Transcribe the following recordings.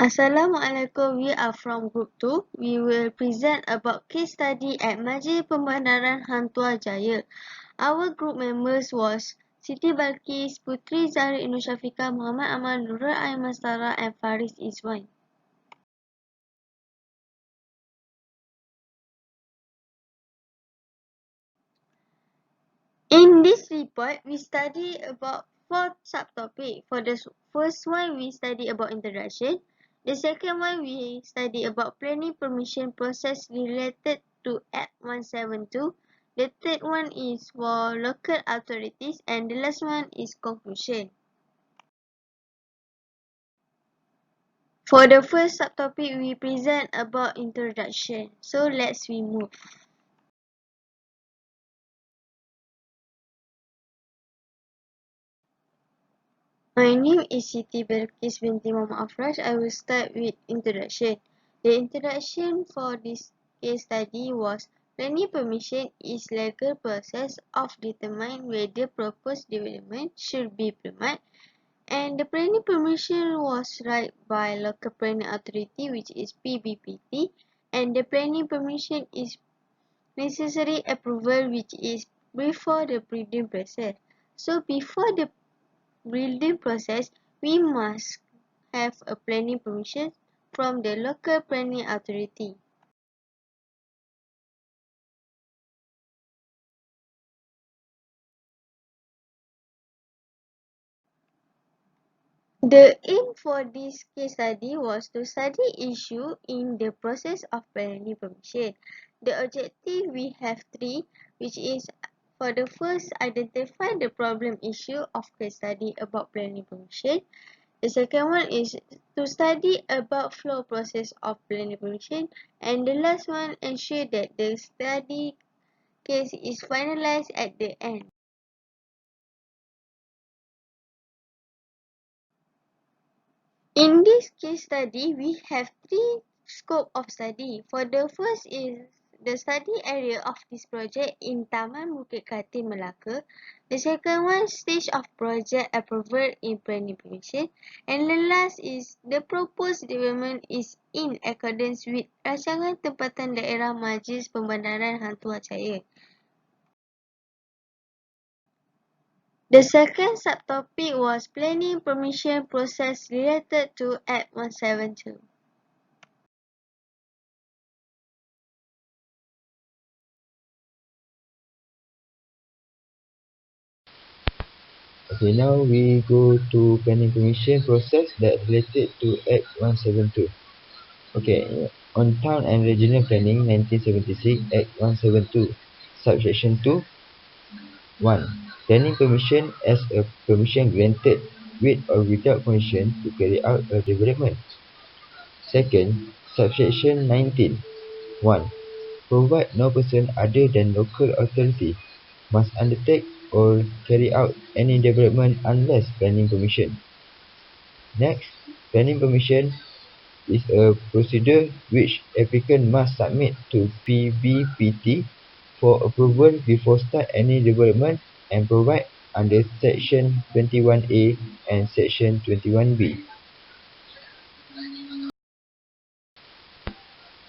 Assalamualaikum, we are from group 2. We will present about case study at Majlis Pembandaran Tuah, Jaya. Our group members was Siti Balkis, Putri Zahri Inu Syafiqah, Muhammad Aman, Nurul Ain Mastara and Faris Izwan. In this report, we study about 4 subtopics. For the first one, we study about introduction. The second one, we study about planning permission process related to Act 172. The third one is for local authorities and the last one is conclusion. For the first subtopic, we present about introduction. So let's move. My name is Siti Belkis binti Muhammad Afraj. I will start with introduction. The introduction for this case study was planning permission is legal process of determine whether proposed development should be permitted, and the planning permission was right by local planning authority, which is PBPT, and the planning permission is necessary approval, which is before the building process. So before the building process, we must have a planning permission from the local planning authority. The aim for this case study was to study issue in the process of planning permission. The objective we have 3, which is for the first, identify the problem issue of case study about planning permission. The second one is to study about flow process of planning permission, and the last one ensure that the study case is finalized at the end. In this case study, we have 3 scope of study. For the first is the study area of this project in Taman Bukit Katin, Melaka. The second one, stage of project approval in planning permission. And the last is the proposed development is in accordance with Rancangan Tempatan Daerah Majlis Pembandaran Tuah, Jaya. The second subtopic was planning permission process related to Act 172. Okay, now we go to planning permission process that related to Act 172. Okay, on Town and Regional Planning 1976, Act 172, Subsection 2, 1. Planning permission as a permission granted with or without permission to carry out a development. Second, Subsection 19, 1. Provide no person other than local authority must undertake or carry out any development unless planning permission. Next, planning permission is a procedure which applicant must submit to PBPT for approval before start any development and provide under Section 21A and Section 21B.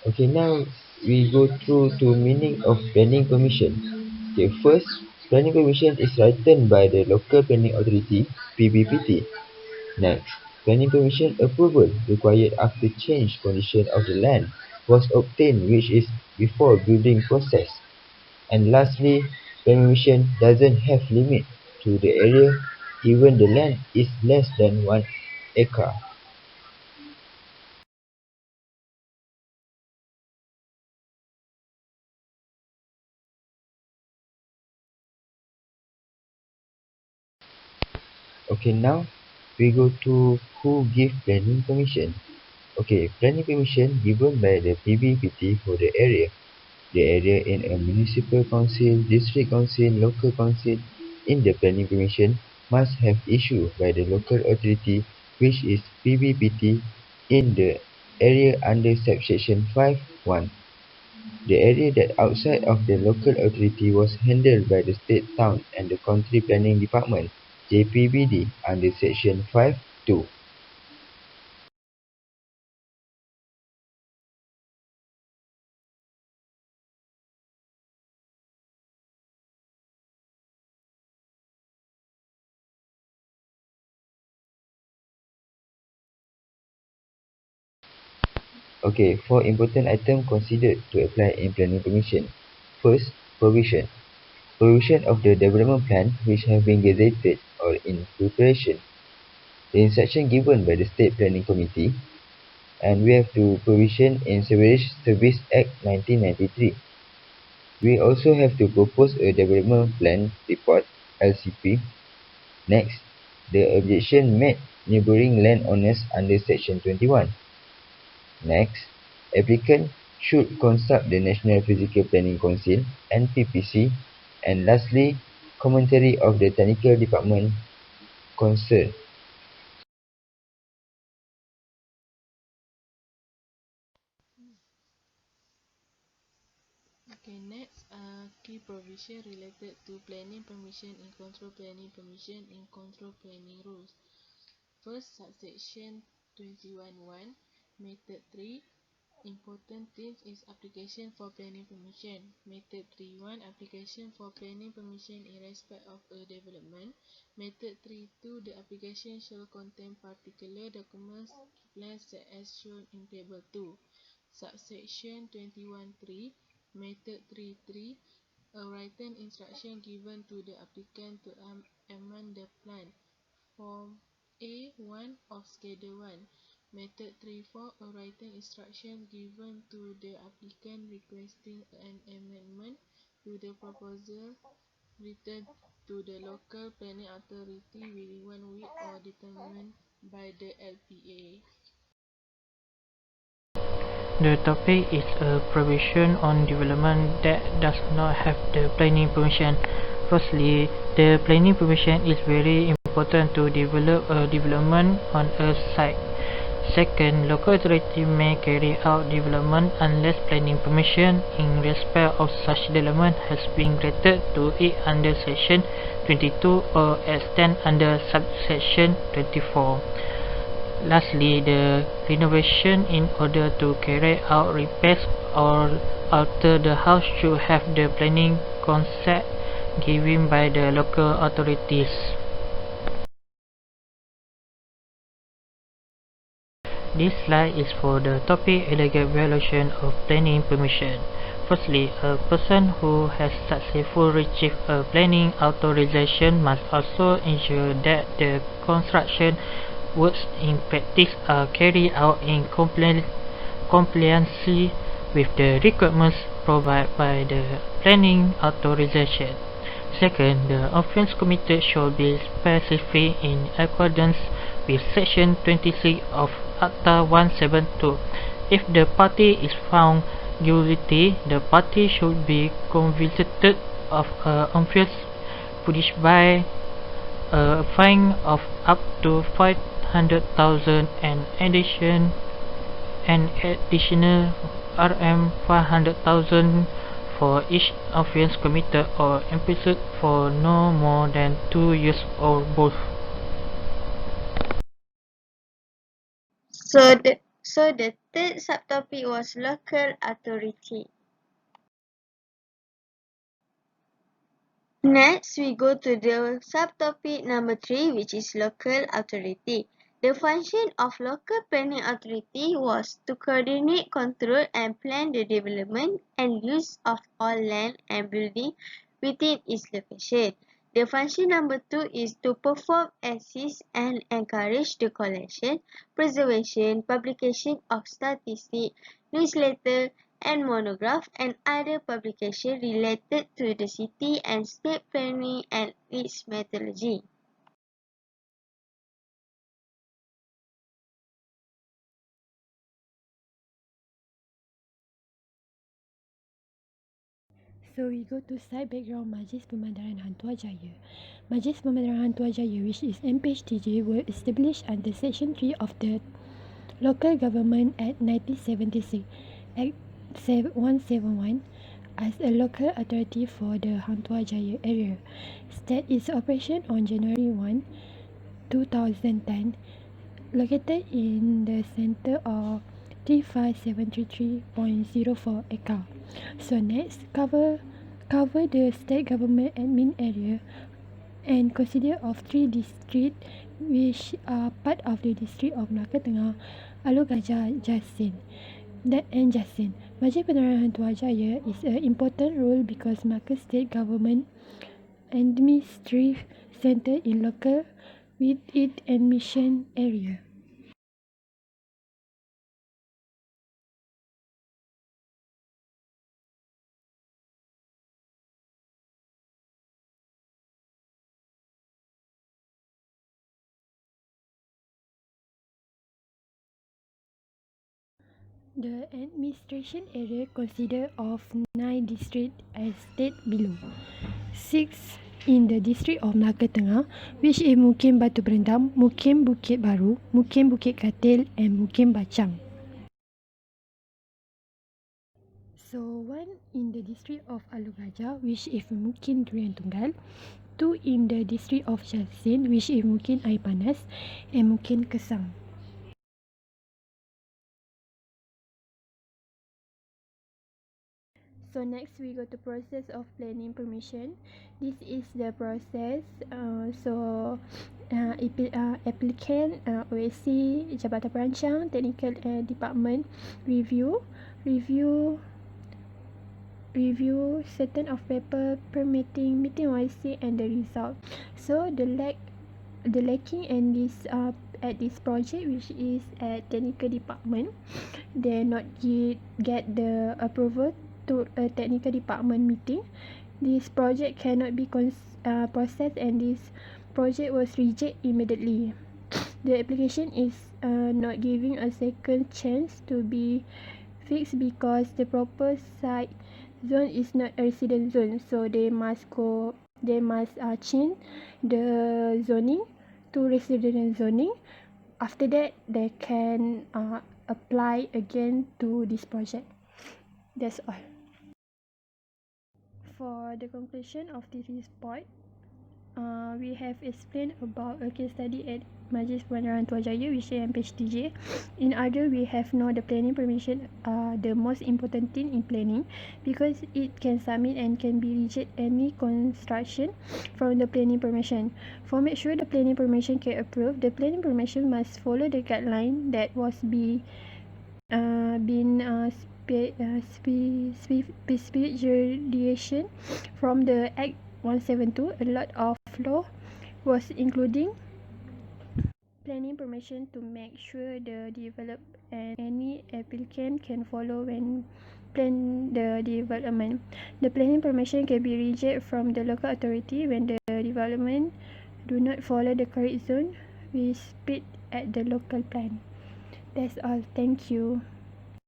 Okay, now we go through to meaning of planning permission. Okay, first, planning permission is written by the local planning authority, PBPT. Next, planning permission approval required after change condition of the land was obtained, which is before building process. And lastly, planning permission doesn't have limit to the area even the land is less than 1 acre. Okay, now we go to who give planning permission. Okay, planning permission given by the PBPT for the area. The area in a municipal council, district council, local council in the planning permission must have issued by the local authority, which is PBPT, in the area under subsection 5(1). The area that outside of the local authority was handled by the State Town and the Country Planning Department, JPBD, under section 5(2). Okay, 4 important items considered to apply in planning permission. First, provision. Provision of the development plan which have been gazetted or in preparation. The instruction given by the State Planning Committee, and we have to provision in Sewerage Service Act 1993. We also have to propose a development plan report (LCP). Next, the objection made neighbouring landowners under Section 21. Next, applicant should consult the National Physical Planning Council (NPPC). And lastly, commentary of the technical department concerned. Okay, next, key provision related to planning permission in control planning permission in control planning rules. First, subsection 21(1), method 3, important things is application for planning permission. Method 3(1), application for planning permission in respect of a development. Method 3(2), the application shall contain particular documents, plans as shown in table 2. Subsection 21(3), method 3(3), a written instruction given to the applicant to amend the plan. Form A1 of Schedule 1. Method 3(4), a written instruction given to the applicant requesting an amendment to the proposal written to the local planning authority within 1 week or determined by the LPA. The topic is a provision on development that does not have the planning permission. Firstly, the planning permission is very important to develop a development on a site. Second, local authority may carry out development unless planning permission in respect of such development has been granted to it under Section 22 or extended under subsection 24. Lastly, the renovation in order to carry out repairs or alter the house should have the planning consent given by the local authorities. This slide is for the topic illegal violation of planning permission. Firstly, a person who has successfully received a planning authorization must also ensure that the construction works in practice are carried out in compliance with the requirements provided by the planning authorization. Second, the offence committed should be specified in accordance with Section 26 of Acta 172. If the party is found guilty, the party should be convicted of offence punished by a fine of up to 500,000 and additional Rm 500,000 for each offence committed or imprisoned for no more than 2 years or both. So the third subtopic was local authority. Next, we go to the subtopic number 3, which is local authority. The function of local planning authority was to coordinate, control and plan the development and use of all land and building within its location. The function number 2 is to perform, assist and encourage the collection, preservation, publication of statistics, newsletter, and monograph and other publications related to the city and state planning and its methodology. So we go to site background Majlis Pembandaran Tuah Jaya. Majlis Pembandaran Tuah Jaya, which is MPHTJ, were established under Section 3 of the Local Government Act 1976, Act 171, as a local authority for the Hang Tuah Jaya area. Start its operation on January 1, 2010, located in the center of 35733.04 acre. So next, cover the state government admin area and consider of 3 districts which are part of the district of Melaka Tengah, Alor Gajah, Jasin. And Jasin. Majlis Pembandaran Tuah Jaya is an important role because market state government administrative centre in local with its admission area. The administration area consists of 9 districts as stated below. 6 in the district of Melaka Tengah, which is Mukim Batu Berendam, Mukim Bukit Baru, Mukim Bukit Katil and Mukim Bacang. So 1 in the district of Alor Gajah, which is Mukim Durian Tunggal, 2 in the district of Jasin, which is Mukim Air Panas and Mukim Kesang. So next we go to process of planning permission. This is the process. Applicant, OSC, Jabatan Perancang, Technical Department review certain of paper permitting meeting OSC and the result. So the lacking and this at this project, which is at Technical Department, they not get the approval to a technical department meeting. This project cannot be processed and this project was rejected immediately. The application is not giving a second chance to be fixed because the proper site zone is not a resident zone, so they must change the zoning to resident zoning. After that they can apply again to this project. That's all. For the conclusion of this report, we have explained about a case study at Majlis Pembandaran Tuah Jaya, which is MPHTJ. In other, we have know the planning permission the most important thing in planning because it can submit and can be reject any construction from the planning permission. For make sure the planning permission can approve, the planning permission must follow the guideline that was been specification from the Act 172. A lot of law was including planning permission to make sure the develop and any applicant can follow when plan the development. The planning permission can be rejected from the local authority when the development do not follow the correct zone we split at the local plan. That's all. Thank you.